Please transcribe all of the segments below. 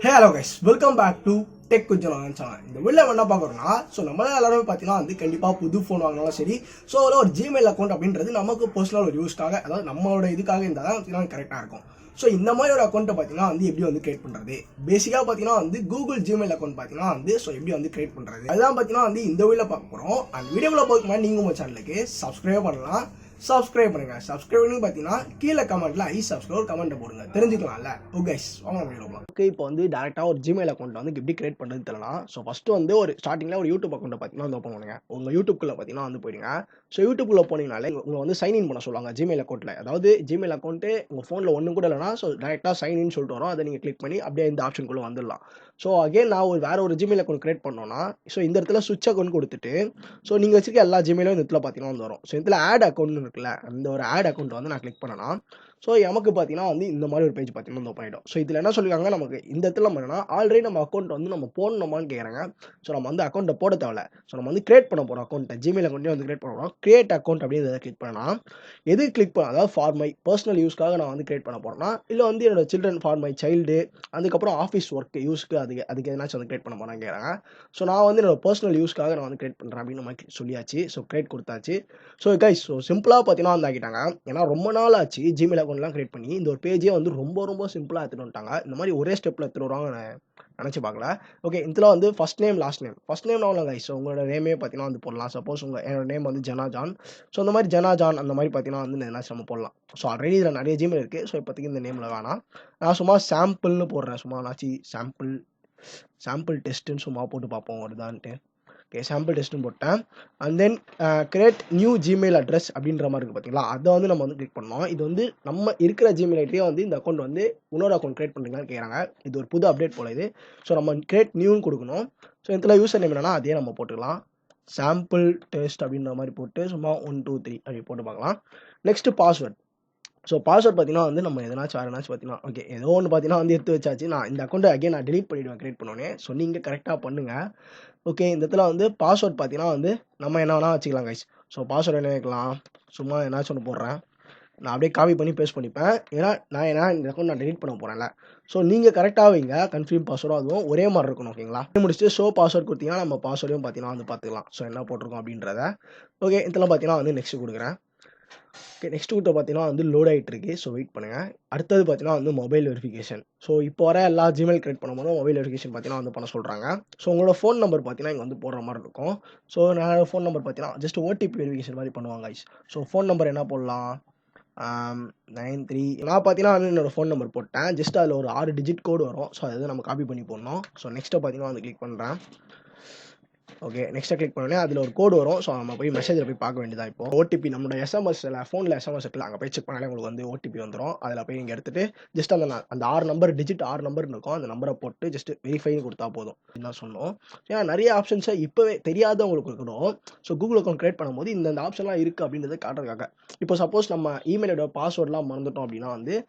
Hello guys, welcome back to Tech with Jana channel. இந்த வீடியோல என்ன பார்க்கறோம்னா நம்ம எல்லாரும் பாத்தீங்கன்னா கண்டிப்பா புது ஃபோன் வாங்கினாலும் சரி ஒரு Gmail அக்கவுண்ட் அப்படின்றது நமக்கு பர்சனல் ஒரு யூஸ்க்காக அதாவது நம்மளோட இதுக்காக இருந்தா தான் கரெக்ட்டா இருக்கும். இந்த மாதிரி ஒரு அக்கவுண்ட் பாத்தீங்கன்னா எப்படி கிரியேட் பண்றது பேசிக்கா பாத்தீங்கன்னா Google Gmail அக்கவுண்ட் பாத்தீங்கன்னா எப்படி கிரியேட் பண்றது அதான் பாத்தீங்கன்னா இந்த வீடியோல பார்க்க போறோம். அந்த வீடியோல பார்க்க முன்னாடி நீங்க நம்ம சேனலுக்கு சப்ஸ்கிரைப் பண்ணலாம். சப்ஸ்கிரைப் பண்ணுங்க. சப்ஸ்கிரைப் பண்ணி பாத்தீங்கன்னா கீழ கமெண்ட்ல ஐ சப்ஸ்கிரைப் கமெண்ட் போடுங்க தெரிஞ்சுக்கலாம்ல. ஓகே गाइस வாங்க வீடியோல போலாம். ஓகே இப்போ டைரக்டா ஒரு Gmail அக்கவுண்ட் எப்படி கிரியேட் பண்றது தெரியலனா ஃபர்ஸ்ட் ஒரு ஸ்டார்டிங்ல ஒரு YouTube அக்கவுண்ட் பாத்தீங்கன்னா ஓபன் பண்ணுங்க. உங்க YouTube குள்ள பாத்தீங்கன்னா போயிடுங்க. YouTube குள்ள போனீங்கனாலே உங்களை சைன் இன் பண்ண சொல்லுவாங்க Gmail அக்கவுண்ட்ல. அதாவது Gmail அக்கவுண்ட் உங்க போன்ல ஒண்ணும் கூட இல்லனா டைரக்டா சைன் இன் சொல்லிட்டு வரும். அதை நீங்க கிளிக் பண்ணி அப்படியே இந்த ஆப்ஷன் குள்ள வந்துடலாம். அகைன் நான் வேற ஒரு Gmail அக்கவுண்ட் கிரியேட் பண்ணனும்னா இந்த இடத்துல ஸ்விட்ச் அக்கவுண்ட் கொடுத்துட்டு நீங்க வச்சிருக்க எல்லா Gmailலும் இந்த இடத்துல பாத்தீங்கன்னா வரும். இந்த ஆட் அக்கவுண்ட் இருக்குல்ல அந்த ஒரு ஆட் அக்கவுண்ட் நான் கிளிக் பண்ணனா நமக்கு பாத்தீங்கன்னா இந்த மாதிரி ஒரு பேஜ் பாத்தீங்கன்னா ஓபன் ஆயிடும். இதுல என்ன சொல்லிருக்காங்க நமக்கு இந்த இடத்துல என்னன்னா ஆல்ரெடி நம்ம அக்கவுண்ட் நம்ம போடணுமான்னு கேக்குறாங்க. நம்ம அக்கவுண்ட் போட தேவையில்ல. நம்ம கிரியேட் பண்ண போறோம் அக்கவுண்ட் Gmail அக்கவுண்ட் கிரியேட் பண்ண போறோம். கிரியேட் அக்கவுண்ட் அப்படிங்கறத கிளிக் பண்ணனா எது கிளிக் பண்ண அதாவது ஃபார் மை பர்சனல் யூஸ்க்காக நான் கிரியேட் பண்ண போறேன்னா இல்ல என்னோட சில்ட்ரன் ஃபார் மை சைல்டு அதுக்கு அப்புறம் ஆபீஸ் ஒர்க் யூஸ்க்கு அதுக்கு எதனாச்சும் கிரியேட் பண்ண போறாங்க கேக்குறாங்க. நான் என்னோட பர்சனல் யூஸ்க்காக நான் கிரியேட் பண்றேன் அப்படின்னு நம்ம சொல்லியாச்சு. கிரியேட் கொடுத்தாச்சு. கைஸ் சிம்பிளா பாத்தீங்கன்னா ஆக்கிட்டாங்க. ஏன்னா ரொம்ப நாள் ஆச்சு Gmail அக்கவுண்ட்லாம் கிரியேட் பண்ணி இந்த ஒரு பேஜே ரொம்ப சிம்பிளா எடுத்துட்டு வந்துட்டாங்க. இந்த மாதிரி ஒரே ஸ்டெப்ல எடுத்துட்டு வருவாங்க நினைச்சு பார்க்கல. ஓகே இதுல first name last name first name நான் கைஸ் உங்களோட நேமே பாத்தீங்கன்னா போடலாம். சப்போஸ் என்னோட நேம் ஜனா ஜான் இந்த மாதிரி ஜனா ஜான் அந்த மாதிரி பாத்தீங்கன்னா எதனாச்சும் நம்ம போடலாம். ஆல்ரெடி இதுல நிறைய Gmail இருக்கு. இப்போதைக்கு இந்த நேம்ல வேணாம். நான் சும்மா சாம்பிள்னு போடுறேன். சும்மா நாச்சி சாம்பிள் டெஸ்ட்னு சும்மா போட்டு பார்ப்போம் வருதான்ட்டு. சாம்பிள் டெஸ்ட்னு போட்டேன். And then create new Gmail address அப்படின்ற மாதிரி இருக்கு பாத்தீங்களா அதை நம்ம கிளிக் பண்ணோம். இது நம்ம இருக்கிற Gmail ஐடியே இந்த அக்கௌண்ட் இன்னொரு அக்கௌண்ட் கிரியேட் பண்றீங்கன்னு கேக்குறாங்க. இது ஒரு புது அப்டேட் போல இது. நம்ம கிரியேட் நியூன்னு கொடுக்கணும். இதுல யூசர் நேம் என்னன்னா அதே நம்ம போட்டுக்கலாம். சாம்பிள் டெஸ்ட் அப்படின்ற மாதிரி போட்டு சும்மா 1 2 3 அப்படி போட்டு பார்க்கலாம். Next password. பாஸ்வேர்ட் பாத்தீங்கன்னா நம்ம எதனாச்சும் வேற எதனாச்சும் பாத்தீங்கன்னா ஓகே ஏதோ ஒன்று பாத்தீங்கன்னா எடுத்து வச்சாச்சு. நான் இந்த அக்கௌண்ட் அகைன் நான் டெலீட் பண்ணிடுவேன் கிரியேட் பண்ணோன்னே. நீங்க கரெக்டா பண்ணுங்க. ஓகே இந்த இடத்துல பாஸ்வேர்ட் பாத்தீங்கன்னா நம்ம என்ன வேணா வச்சுக்கலாம் கைஸ். பாஸ்வேர்ட் என்ன வைக்கலாம் சும்மா என்னாச்சும் ஒன்று போடுறேன். நான் அப்படியே காப்பி பண்ணி பேஸ்ட் பண்ணிப்பேன். ஏன்னா இந்த அக்கௌண்ட் நான் டெலீட் பண்ண போறேன்ல. நீங்க கரெக்டா வைங்க. கன்ஃபார்ம் பாஸ்வேர்டும் அதுவும் ஒரே மாதிரி இருக்கணும். ஓகேங்களா முடிச்சுட்டு பாஸ்வேர்ட் கொடுத்தீங்கன்னா நம்ம பாஸ்வேர்டையும் பாத்தீங்கன்னா பாத்துக்கலாம். என்ன போட்டிருக்கோம் அப்படின்றத. ஓகே இதெல்லாம் பாத்தீங்கன்னா நெக்ஸ்ட் கொடுக்குறேன். ஓகே நெக்ஸ்ட் கிட்ட பார்த்தீங்கன்னா லோட் ஆகிட்டு இருக்கு. வெயிட் பண்ணுங்க. அடுத்தது பார்த்தீங்கன்னா மொபைல் வெரிஃபிகேஷன். இப்போ வர எல்லா Gmail கிரியேட் பண்ணும்போது மொபைல் வெரிஃபிகேஷன் பார்த்தீங்கன்னா பண்ண சொல்றாங்க. உங்களோட ஃபோன் நம்பர் பார்த்தீங்கன்னா இங்கே போடுற மாதிரி இருக்கும். நான் ஃபோன் நம்பர் பார்த்தீங்கன்னா ஜஸ்ட் ஓடிபி வெரிஃபிகேஷன் மாதிரி பண்ணுவாங்க கைஸ். ஃபோன் நம்பர் என்ன போடலாம் 93 நான் பார்த்தீங்கன்னா என்னோட ஃபோன் நம்பர் போட்டேன். ஜஸ்ட் அதில் ஒரு 6 டிஜிட் கோடு வரும். அதை நம்ம காப்பி பண்ணி போடணும். நெக்ஸ்ட்டை பார்த்தீங்கன்னா கிளிக் பண்ணுறேன். ஓகே நெக்ஸ்ட் கிளிக் பண்ணோன்னே அதில் ஒரு கோடு வரும். நம்ம போய் மெசேஜில் போய் பார்க்க வேண்டியதா. இப்போ ஓடிபி நம்மளோட எஸ்எம்எஸ்ல ஃபோனில் எஸ்எம்எஸ் இருக்குல்ல அங்கே போய் செக் பண்ணாலே உங்களுக்கு ஓடிபி வந்துடும். அதில் போய் நீங்கள் எடுத்துட்டு ஜஸ்ட் அந்த 6 நம்பர் டிஜிட் 6 நம்பர் இருக்கும். அந்த நம்பரை போட்டு ஜஸ்ட் வெரிஃபைன்னு கொடுத்தா போதும் தான் சொன்னோம். ஏன்னா நிறைய ஆப்ஷன்ஸை இப்போவே தெரியாதவங்களுக்கு இருக்கணும். கூகுள் அக்கௌண்ட் கிரியேட் பண்ணும்போது இந்த ஆப்ஷன்லாம் இருக்குது அப்படின்றத காட்டுறதுக்காக. இப்போ சப்போஸ் நம்ம இமெயிலோட பாஸ்வேர்ட்லாம் மறந்துட்டோம் அப்படின்னா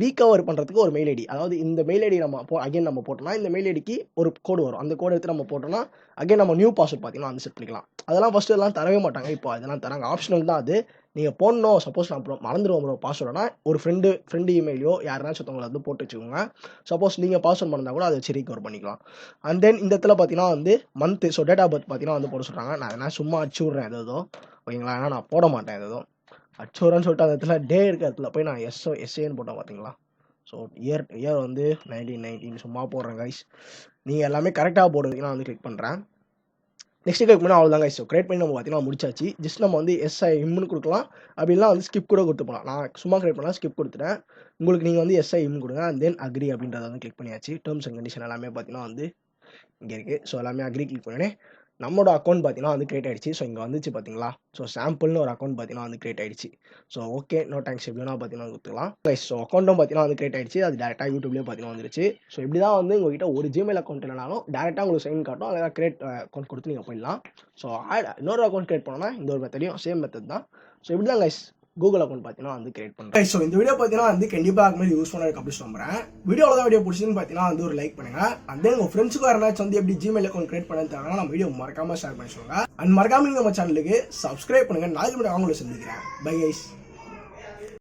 ரீகவர் பண்ணுறதுக்கு ஒரு மெயில் ஐடி அதாவது இந்த மெயில் ஐடி நம்ம அகைன் நம்ம போட்டோம்னா இந்த மெயில் ஐடிக்கு ஒரு கோடு வரும். அந்த கோடு எடுத்து நம்ம போட்டோம்னா அகைன் நம்ம நியூ பாஸ்வேர்ட் பார்த்தீங்கன்னா செட் பண்ணிக்கலாம். அதெல்லாம் ஃபர்ஸ்ட் எல்லாம் தரவே மாட்டாங்க. இப்போ அதெல்லாம் தராங்க. ஆப்ஷனல் தான் அது. நீங்க போடணும். சப்போஸ் நான் மறந்துடுவோம் பாஸ்வேர்டுனா ஒரு ஃப்ரெண்டு இமெயிலையோ யாருனாச்சும் ஒருத்தவங்களை போட்டு வச்சுக்கோங்க. சப்போஸ் நீங்க பாஸ்வேர்ட் மறந்தா கூட அதை வச்சு ரீகவர் பண்ணிக்கலாம். அண்ட் தென் இந்த இடத்துல பார்த்தீங்கன்னா மந்த் டேட் ஆஃப் பர்த் பார்த்தீங்கன்னா போட சொல்றாங்க. நான் என்ன சும்மா அடிச்சு விட்றேன் ஏதோ ஓகேங்களா. ஏன்னா நான் போட மாட்டேன் ஏதோ அடிச்சு விட்றேன்னு சொல்லிட்டு அந்த இடத்துல டே இருக்க இடத்துல போய் நான் எஸ்ஏன்னு போட்டேன் பார்த்தீங்களா. இயர் 1919 சும்மா போடுறேன் கைஸ். நீங்க எல்லாமே கரெக்டாக போடுறதுக்கு நான் கிளிக் பண்றேன். நெக்ஸ்ட் கிளிக் பண்ணி அவ்வளோதான் கைஸ். கிரியேட் பண்ணி நம்ம பார்த்தீங்கன்னா முடிச்சாச்சு. ஜஸ்ட் நம்ம எஸ்ஐஎம்னு கொடுக்கலாம். அப்படிலாம் ஸ்கிப் கூட கொடுத்து போகலாம். நான் சும்மா கிரியேட் பண்ணலாம் ஸ்கிப் கொடுத்துட்டேன். உங்களுக்கு நீங்கள் எஸ்ஐஎம் கொடுங்க. அண்ட் தென் அக்ரி அப்படின்றத கிளிக் பண்ணியாச்சு. டேர்ம்ஸ் அண்ட் கண்டிஷன் எல்லாமே பார்த்தீங்கன்னா இங்கே இருக்குது. எல்லாமே அக்ரி கிளிக் பண்ணி நம்மளோட அக்கௌண்ட் பார்த்தீங்கன்னா கிரியேட் ஆயிடுச்சு. இங்கே வந்துச்சு பார்த்தீங்களா. சாம்பிள்னு ஒரு அக்கௌண்ட் பார்த்தீங்கன்னா கிரியேட் ஆயிடுச்சு. ஓகே நோ தேங்க்ஸ் எப்படின்னா பார்த்தீங்கன்னா கொடுத்துக்கலாம் கைஸ். அக்கௌண்ட்டும் பார்த்தீங்கன்னா கிரியேட் ஆயிடுச்சு. அது டேரெக்டாக யூடியூப்லேயே பார்த்தீங்கன்னா வந்துருச்சு. இப்படி தான் உங்ககிட்ட ஒரு Gmail அக்கௌண்ட் இல்லைனாலும் டேரெக்டாக உங்களுக்கு சைன் காட்டும். அதை கிரியேட் அக்கௌண்ட் கொடுத்து நீங்கள் போயிடலாம். இன்னொரு அக்கௌண்ட் கிரியேட் பண்ணோன்னா இந்த ஒரு மெத்தடையும் சேம் மெத்தட் தான். இப்படி தான் கைஸ் கூகுள் அக்கௌண்ட் பார்த்தீங்கன்னா கிரியேட் பண்ணுறேன். இந்த வீடியோ பார்த்தீங்கன்னா கண்டிப்பாக யூஸ்ஃபுல்லாக இருக்கு அப்படின்னு சொல்கிறேன். வீடியோ பிடிச்சின்னு பார்த்தீங்கன்னா ஒரு லைக் பண்ணுங்க. அண்ட் தென் உங்கள் ஃப்ரெண்ட்ஸுக்கு யாராச்சும் எப்படி Gmail அக்கௌண்ட் கிரியேட் பண்ணி தராங்கன்னா நம்ம வீடியோ மறக்காம ஷேர் பண்ணி சொல்லுங்க. அண்ட் மறக்காம நம்ம சேனலுக்கு சப்ஸ்கிரைப் பண்ணுங்க. நாளைக்கு மட்டும் அவங்கள சந்திக்கிறேன். Bye guys.